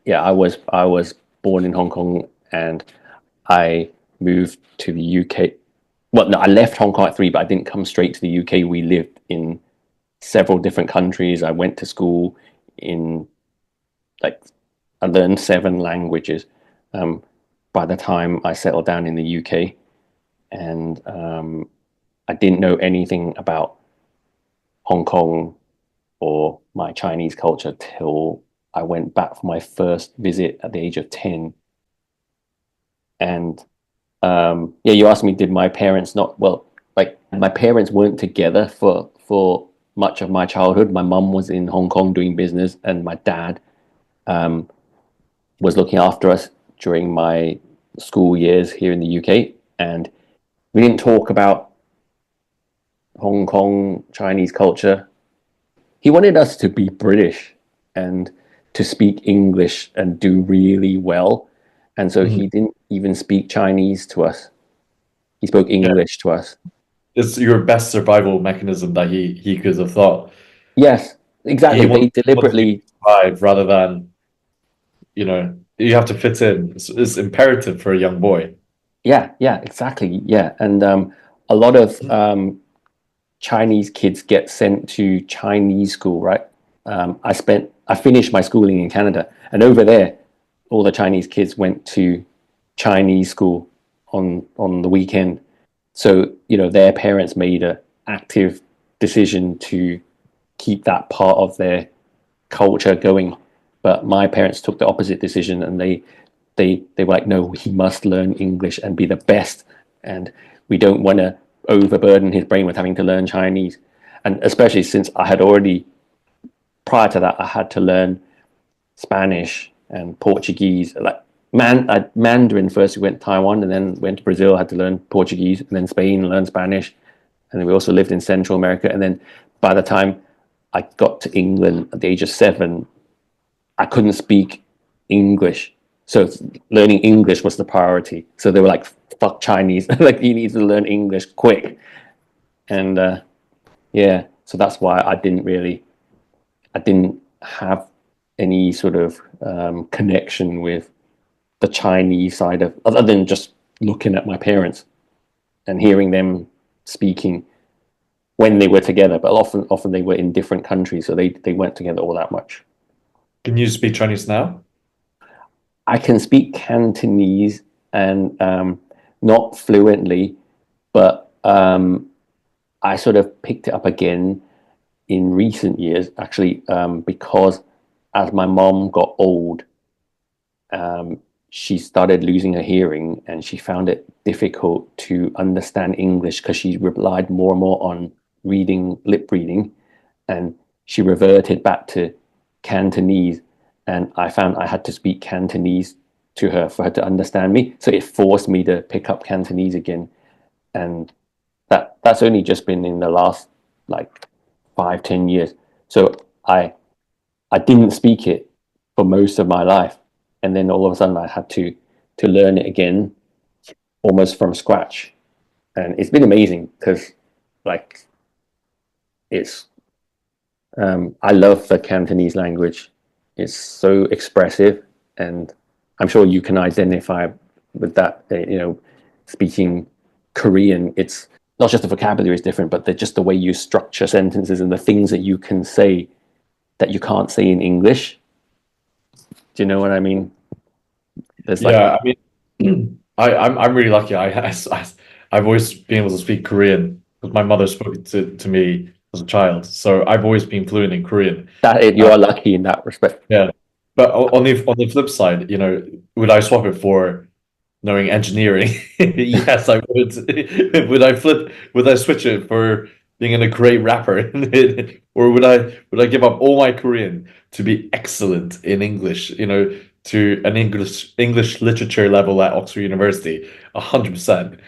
yeah, I was born in Hong Kong, and I moved to the UK. Well, no, I left Hong Kong at 3, but I didn't come straight to the UK. We lived in several different countries. I went to school in, like, I learned 7 languages um, by the time I settled down in the UK, and I didn't know anything about Hong Kong or my Chinese culture till I went back for my first visit at the age of 10. And yeah, you asked me, did my parents not? Well, like, my parents weren't together for much of my childhood. My mum was in Hong Kong doing business, and my dad um, was looking after us during my school years here in the UK. And we didn't talk about Hong Kong Chinese culture. He wanted us to be British and to speak English and do really well. And so Mhm. he didn't even speak Chinese to us. He spoke Yeah, English to us. it's your best survival mechanism that he could have thought. Yes, exactly. They He wants you to deliberately, survive rather than, you have to fit in. It's imperative for a young boy. yeah, yeah, exactly. Yeah. And a lot of Chinese kids get sent to Chinese school, right? I finished my schooling in Canada, and over there, all the Chinese kids went to Chinese school on the weekend. So, their parents made a active decision to keep that part of their culture going. But my parents took the opposite decision, and they were like, no, he must learn English and be the best, and we don't want to overburden his brain with having to learn Chinese. And especially since I had already, prior to that, I had to learn Spanish and Portuguese, like Mandarin first. We went to Taiwan and then went to Brazil, had to learn Portuguese, and then Spain, learned Spanish, and then we also lived in Central America. And then by the time I got to England at the age of 7, I couldn't speak English. So learning English was the priority. So they were like, fuck Chinese. Like, you need to learn English quick. And yeah, so that's why I didn't have any sort of connection with the Chinese side of, other than just looking at my parents and hearing them speaking when they were together. But often they were in different countries, so they weren't together all that much. Can you speak Chinese now? I can speak Cantonese, and not fluently, but I sort of picked it up again in recent years, actually, because as my mom got old, she started losing her hearing, and she found it difficult to understand English because she relied more and more on lip reading, and she reverted back to Cantonese. And I found I had to speak Cantonese to her for her to understand me. So it forced me to pick up Cantonese again. And that's only just been in the last, like, 5, 10 years. So I didn't speak it for most of my life, and then all of a sudden I had to learn it again, almost from scratch. And it's been amazing because, like, it's I love the Cantonese language. It's so expressive, and I'm sure you can identify with that. Speaking Korean, it's not just the vocabulary is different, but just the way you structure sentences and the things that you can say that you can't say in English. Do you know what I mean? There's like, Yeah, I mean, I'm really lucky. I've always been able to speak Korean because my mother spoke it to me as a child. So I've always been fluent in Korean. that you Uh, are lucky in that respect. yeah. But on the flip side, would I swap it for knowing engineering? Yes, I would. Would I switch it for being a great rapper? Or would I give up all my Korean to be excellent in English, to an English literature level at Oxford University? 100%.